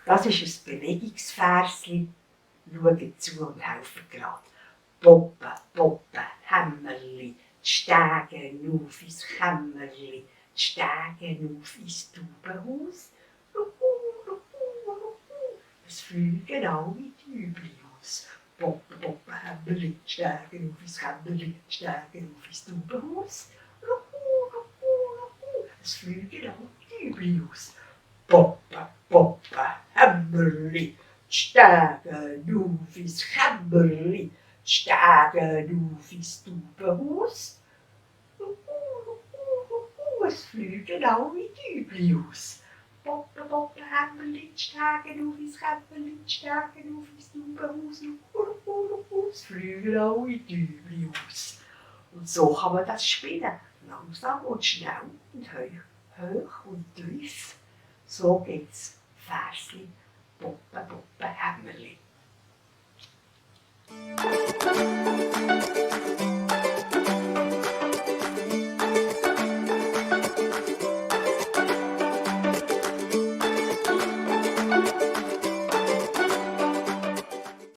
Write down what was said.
Das ist ein Bewegungsversli. Schaut zu und helfen gerade. Boppe Boppe Hämmerli, die Stege auf ins Kämmerli, die Stege auf ins Taubenhaus. Es fliegen alle Tübli aus. Boppe Boppe Hämmerli, die Stege auf ins Kämmerli, die Stege auf ins Taubenhaus. Es fliegen alle Tübli aus. Boppe Boppe Hämmerli, die Stege auf ins Kämmerli, die Stege auf ins Taubenhaus. Es fliegen alle Tübli aus. Boppe Boppe Hämmerli, die Stege auf ins Kämmerli, die Stege auf ins Taubenhaus. Es fliegen alle Tübli aus. Und so kann man das spielen. Langsam und schnell und hoch und tief. So geht's Versli